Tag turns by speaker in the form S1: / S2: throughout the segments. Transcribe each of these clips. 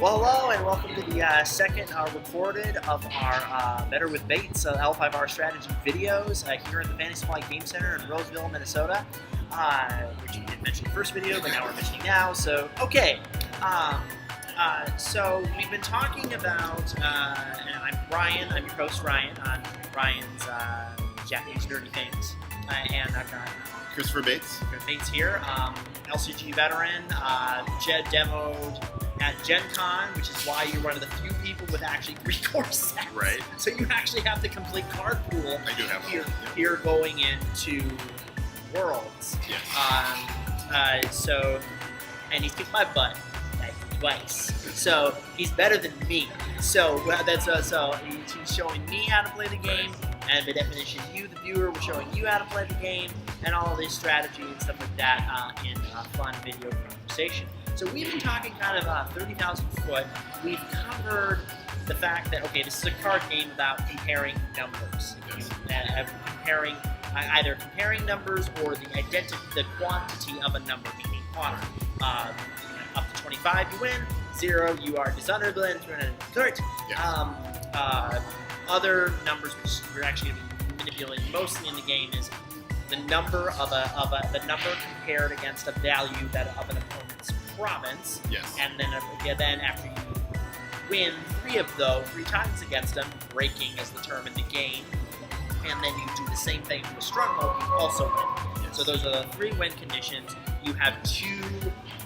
S1: Well, hello, and welcome to the second recorded of our Better with Bates L5R strategy videos here in the Fantasy Flight Game Center in Roseville, Minnesota, which we didn't mention in the first video, but now we're mentioning now. So, okay. So we've been talking about, and I'm Ryan, I'm your host, Ryan, on Ryan's Japanese Nerdy Things, and I've got
S2: Christopher Bates.
S1: Bates here, LCG veteran, Jed demoed at Gen Con, which is why you're one of the few people with actually 3-core sets.
S2: Right.
S1: So you actually have the complete card pool.
S2: I do have
S1: here,
S2: one.
S1: here going into Worlds.
S2: Yes.
S1: And he's kicked my butt like twice. So he's better than me. So so he's showing me how to play the game, and by definition, you, the viewer, we're showing you how to play the game, and all this strategy and stuff like that in a fun video conversation. So we've been talking kind of 30,000 foot. We've covered the fact that, okay, this is a card game about comparing numbers. Either comparing numbers or the quantity of a number, meaning quantity. Up to 25 you win, 0 you are dishonored, 300 correct.
S2: Yes.
S1: Other numbers which we're actually going to be manipulating mostly in the game is the number the number compared against a value of an opponent's province.
S2: Yes.
S1: And then after you win 3 times against them, breaking is the term in the game, and then you do the same thing to a stronghold, you also win.
S2: Yes.
S1: So those are the 3 win conditions. You have 2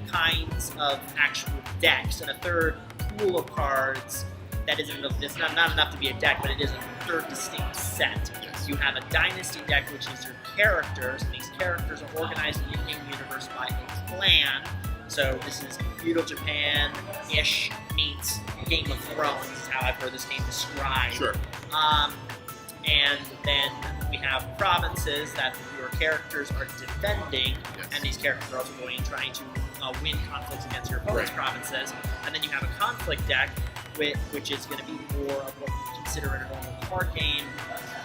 S1: kinds of actual decks and a third pool of cards that it's not enough to be a deck, but it is a third distinct set.
S2: Yes.
S1: You have a dynasty deck, which is your characters, and these characters are organized in the in-game universe by a clan. So this is feudal Japan-ish meets Game of Thrones, is how I've heard this game described.
S2: Sure.
S1: And then we have provinces that your characters are defending,
S2: Yes.
S1: and these characters are also going and trying to win conflicts against your opponent's provinces. And then you have a conflict deck, which is going to be more of what we consider in a normal card game,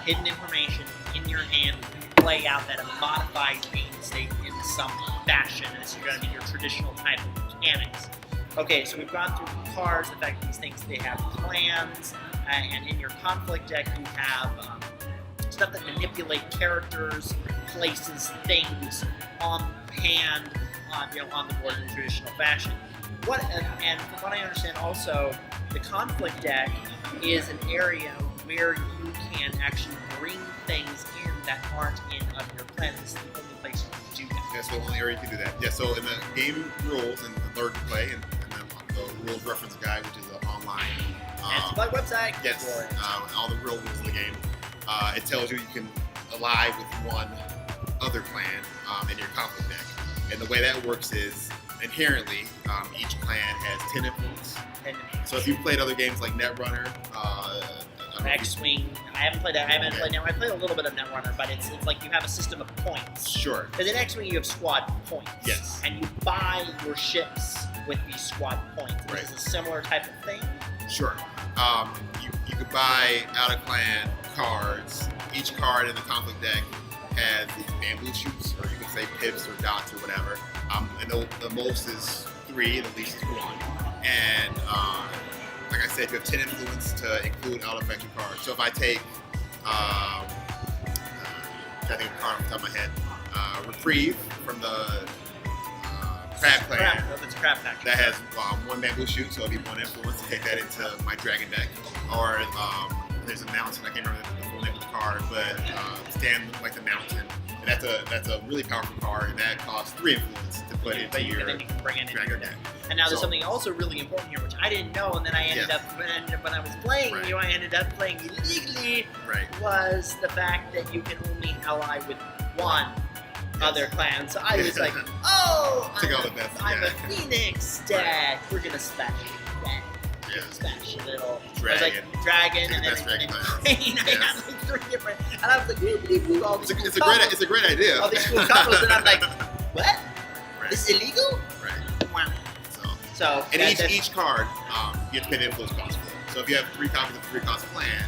S1: hidden information in your hand that you play out that a modified game state in some fashion, and this is going to be your traditional type of mechanics. Okay, so we've gone through cards, the fact that these things, they have clans, and in your conflict deck you have stuff that manipulate characters, places, things on hand, on the board in a traditional fashion. And from what I understand also, the conflict deck is an area where you can actually bring things in that aren't in your plan. This is the only place you can do that.
S2: That's the only area you can do that. Yeah, so in the game rules and the learn to play and the rules reference guide, which is online.
S1: And my website.
S2: Yes, all the real rules of the game. It tells you can ally with one other clan in your conflict deck. And the way that works is inherently each clan has 10 influence. So if you've played other games like Netrunner,
S1: X-Wing, I haven't played that. I played a little bit of Netrunner, but it's like you have a system of points.
S2: Sure.
S1: Because in X-Wing you have squad points.
S2: Yes.
S1: And you buy your ships with these squad points.
S2: Right.
S1: This is a similar type of thing.
S2: Sure. You could buy out of clan cards. Each card in the conflict deck has these bamboo shoots, or you can say pips or dots or whatever. And the most is 3, the least is 1. And like I said, you have 10 influence to include out of effective cards. So if I take, I think of a card off the top of my head, Reprieve from the Crab Clan.
S1: That's a crab pack.
S2: That has 1 bamboo shoot, so it'll be 1 influence to take that into my dragon deck. Or there's a mountain, I can't remember the full name of the card, but Stand Like the Mountain. And that's a really powerful card, and that costs 3 influence to put into your
S1: then you can bring it into your
S2: dragon
S1: deck.
S2: deck.
S1: And now there's something also really important here, which I didn't know, and then I ended up, when I was playing you, I ended up playing illegally, was the fact that you can only ally with one other clan. So I was like, oh, I'm a Phoenix deck. We're going to smash that. Smash a little dragon, and then Crane. I had like 3 different, and I was like, all these
S2: it's a great idea.
S1: All these cool combos, and I'm like, what? This is illegal?
S2: Right.
S1: Wow.
S2: So and each card, you have to pay the influence cost for it. So if you have 3 copies of 3 cost plan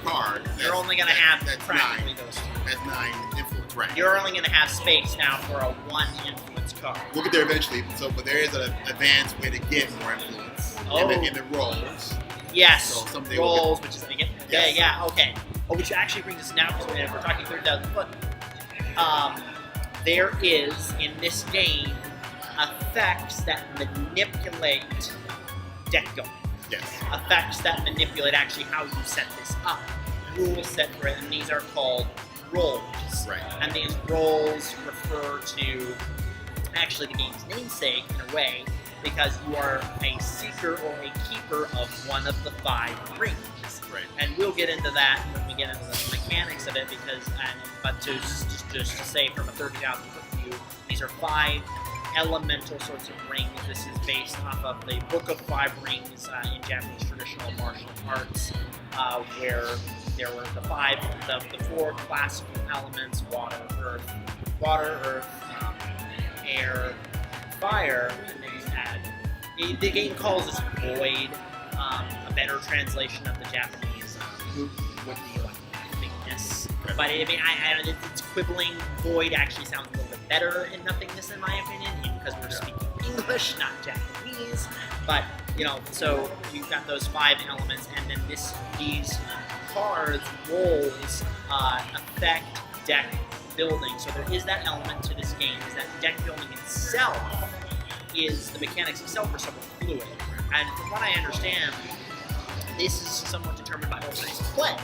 S2: card,
S1: you're only going to have practically 9.
S2: Those 2. That's 9 influence, right?
S1: You're only going to have space now for a 1 influence card.
S2: We'll get there eventually. But there is an advanced way to get more influence. and the rolls.
S1: Yes,
S2: So someday
S1: rolls, which is the beginning.
S2: Yes.
S1: Yeah, okay. Oh, which actually brings us now, because we're talking 30,000 foot. There is, in this game, effects that manipulate deck building.
S2: Yes.
S1: Effects that manipulate actually how you set this up. Rules set for it, and these are called rolls.
S2: Right.
S1: And these rolls refer to actually the game's namesake in a way, because you are a seeker or a keeper of one of the 5 rings.
S2: Right.
S1: And we'll get into that when we get into the mechanics of it, because, but to just to say from a 30,000 foot view, these are 5 elemental sorts of rings. This is based off of the Book of 5 Rings in Japanese traditional martial arts, where there were the 4 classical elements: water, earth, air, fire, and then you add. The game calls this void. A better translation of the Japanese would be like nothingness. But I mean, it's quibbling. Void actually sounds a little bit better in nothingness, in my opinion, because we're speaking English, not Japanese. But so you've got those 5 elements, and then these cards, rolls, affect deck building. So there is that element to this game, is that deck building itself is, the mechanics itself are somewhat fluid. And from what I understand, this is somewhat determined by organized play.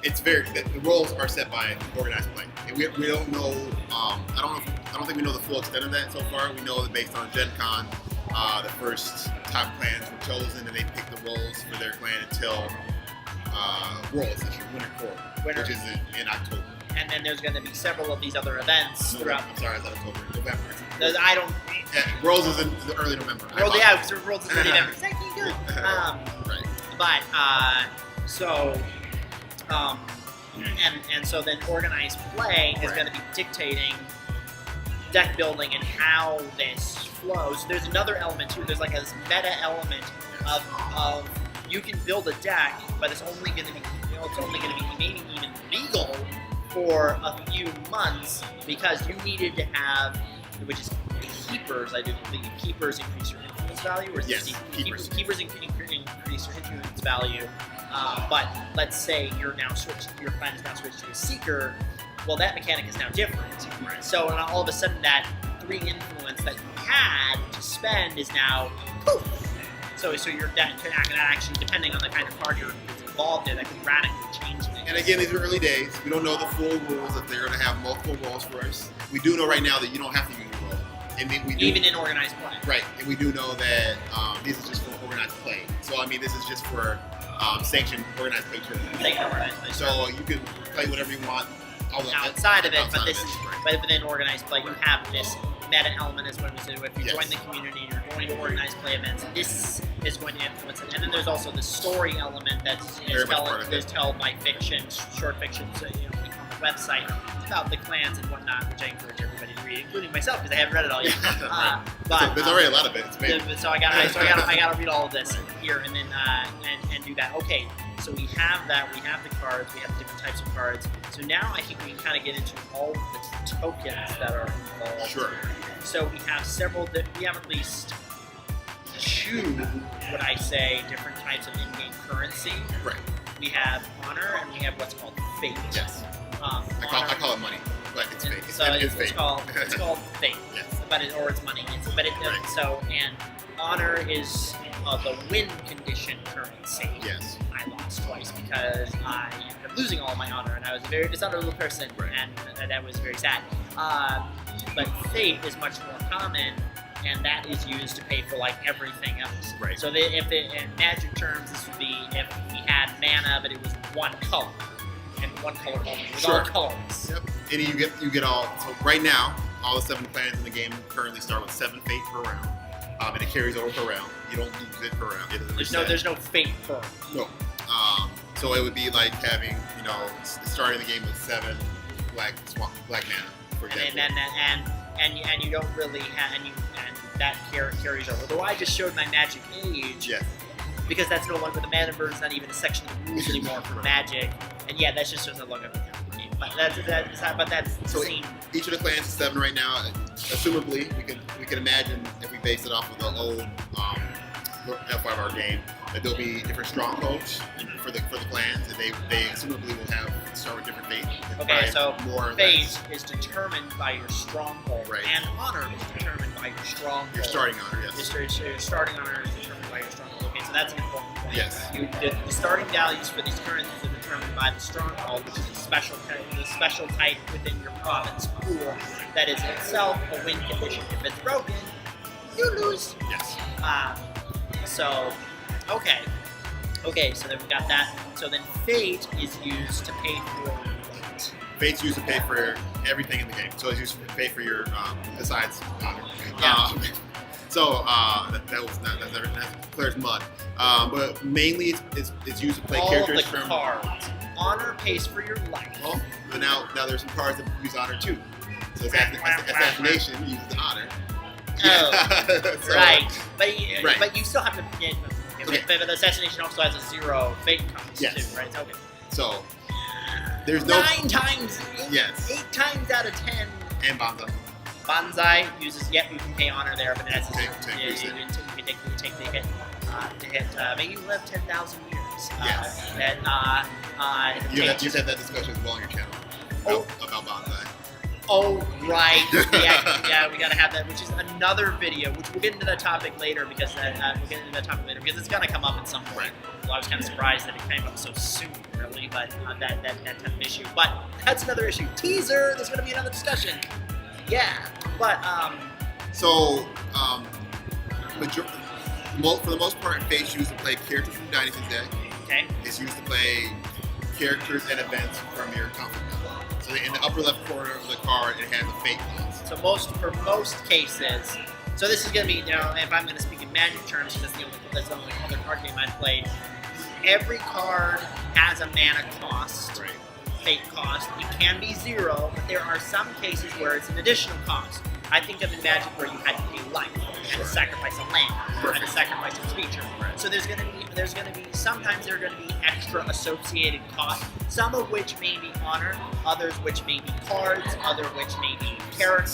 S2: It's the roles are set by organized play. And we don't know. I don't think we know the full extent of that so far. We know that based on Gen Con, the first top clans were chosen, and they picked the roles for their clan until Worlds this year, Winter, which is in October.
S1: And then there's going to be several of these other events throughout.
S2: I'm sorry, it's October, November.
S1: I don't.
S2: Yeah, Worlds is in early November.
S1: Worlds, yeah, because Worlds is early November. Exactly good.
S2: Right.
S1: But and so then organized play is going to be dictating deck building and how this flows. There's another element too. There's like this meta element of you can build a deck, but it's only going to be maybe even legal for a few months, because you needed to have, which is keepers. I do believe keepers increase your influence value, or
S2: yes, keepers
S1: increase your influence value. But let's say your plan is now switched to a seeker. Well, that mechanic is now different.
S2: Right.
S1: So all of a sudden, that 3 influence that you had to spend is now poof. So your deck can actually, depending on the kind of card you're involved in, that can radically change things.
S2: And again, these are early days. We don't know the full rules, if they're going to have multiple roles for us. We do know right now that you don't have to use a role. And we do,
S1: even in organized play.
S2: Right. And we do know that this is just for organized play. So, I mean, this is just for sanctioned organized play tournaments. So you can play whatever you want.
S1: Outside of it, but
S2: right.
S1: within organized play, you have this meta element as when we say, if you
S2: Yes.
S1: join the community, you're going to organized play events, this is going to influence it. And then there's also the story element that's told by fiction, short fiction, so, on the website about the clans and whatnot, which I encourage everybody to read, including myself, because I haven't read it all yet.
S2: But there's already a lot of it.
S1: So I gotta read all of this here and then and do that. Okay, so we have that. We have the cards. We have different types of cards. So now I think we can kind of get into all of the tokens that are involved.
S2: Sure.
S1: So we have several. We have at least 2, would I say, different types of in-game currency.
S2: Right.
S1: We have honor and we have what's called fate.
S2: Yes. I call it money, but it's fake.
S1: It's called fate.
S2: Yes.
S1: Or it's money.
S2: Right.
S1: So, and honor is the win condition currency.
S2: Yes.
S1: I lost twice because I ended up losing all of my honor, and I was a very dishonorable person,
S2: right.
S1: and that was very sad. But fate is much more common, and that is used to pay for like everything else.
S2: Right.
S1: So in magic terms, this would be if we had mana, but it was one color, and one color only, with all colors.
S2: Yep. And you get all. So right now, all the 7 clans in the game currently start with 7 fate per round, and it carries over per round. You don't lose it per round.
S1: There's no fate per.
S2: No. So it would be like having, starting the game with 7 black mana, for example.
S1: And you don't really have, and that carries over. Though I just showed my Magic Age.
S2: Yes.
S1: Because that's no longer the mana burn is not even a section of the rules anymore for Magic, and yeah, that's just no longer the game. But that's
S2: so
S1: insane.
S2: Each of the clans is 7 right now. Assumably, we can imagine if we base it off of the old L5R game, that there'll be different strongholds for the clans, and they assumably will have start with different fate.
S1: Okay, so
S2: more
S1: fate is determined by your stronghold,
S2: Right.
S1: and honor is determined by your stronghold.
S2: Your starting honor, yes.
S1: Your starting honor is determined by your stronghold. Okay, so that's an important point.
S2: Yes.
S1: The starting values for these currencies are determined by the stronghold, which is a special type within your province pool that is itself a win condition. If it's broken, you lose.
S2: Yes.
S1: Okay, so then we got that. So then fate is used to pay for what?
S2: Fate's used to pay for everything in the game. So it's used to pay for your besides honor.
S1: Yeah.
S2: That's clear as mud. But mainly it's used to play
S1: All
S2: characters
S1: the
S2: from.
S1: cards. Honor pays for your life.
S2: Well, but now there's some cards that use honor too. So assassination uses the honor.
S1: Oh,
S2: So-
S1: right.
S2: Right.
S1: But you still have to. Yeah,
S2: Okay.
S1: But the assassination also has a 0 fate cost
S2: Yes.
S1: too, right? Okay.
S2: So there's no
S1: 9 times.
S2: Yes.
S1: 8 times out of 10.
S2: and Banzai.
S1: Banzai uses. Yep, you can pay honor there, but it has a
S2: Take
S1: 0.
S2: the hit.
S1: You can take the hit. Maybe you live 10,000 years.
S2: Yes. You had that discussion as well on your channel about Banzai.
S1: Oh, right. Yeah, we gotta have that, which is another video, which we'll get into that topic later because it's gonna come up at some point.
S2: Right.
S1: Well, I was kind of surprised that it came up so soon, really, but that type of issue. But that's another issue. Teaser. There's gonna be another discussion. Yeah, but
S2: So for the most part, Fate's used to play characters from Dynasty's deck.
S1: okay.
S2: It's used to play characters and events from your conflict deck. So in the upper left corner of the card, it has a Fate clause.
S1: So for most cases, so this is going to be, if I'm going to speak in Magic terms, because that's the only other card game I've played. Every card has a mana cost,
S2: Right.
S1: fate cost. It can be 0, but there are some cases where it's an additional cost. I think of in Magic where you had to pay life, you had to sacrifice a land, you had to sacrifice a creature. So sometimes there are going to be extra associated costs, some of which may be honor, others which may be cards, other which may be characters,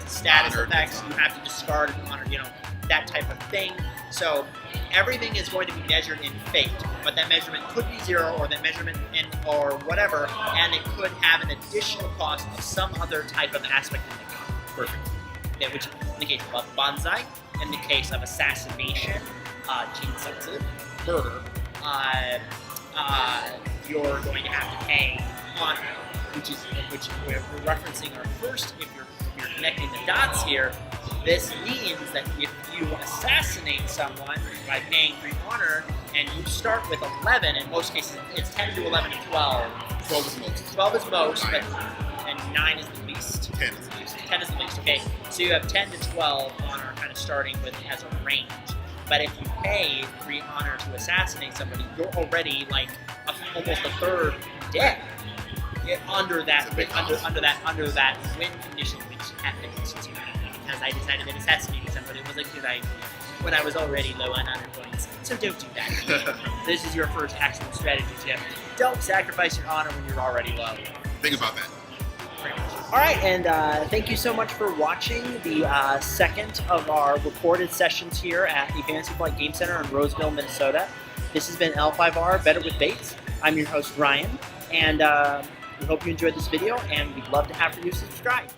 S1: status
S2: honor,
S1: effects. You have to discard an honor, that type of thing. So everything is going to be measured in fate, but that measurement could be 0 or that measurement or whatever, and it could have an additional cost of some other type of aspect in the game.
S2: Perfect.
S1: Okay, which in the case of Banzai, in the case of assassination, Jinsatsu, murder, you're going to have to pay honor, which we're referencing our first. If you're connecting the dots here, this means that if you assassinate someone by paying 3 honor, and you start with 11, in most cases it's 10 to 11 to 12.
S2: 12 is most.
S1: 12 is most, and 9 is the least.
S2: 10 is the least.
S1: 10 is the least, okay. So you have 10 to 12 honor kind of starting with as a range. But if you pay 3 honor to assassinate somebody, you're already like almost a third dead. Under that win condition, which happened because I decided that assassinating somebody was a good idea when I was already low on honor points. So don't do that. This is your first actual strategy tip. Don't sacrifice your honor when you're already low.
S2: Think about that.
S1: All right, and thank you so much for watching the second of our recorded sessions here at the Fantasy Flight Game Center in Roseville, Minnesota. This has been L5R, Better with Bates. I'm your host, Ryan, and we hope you enjoyed this video, and we'd love to have you subscribe.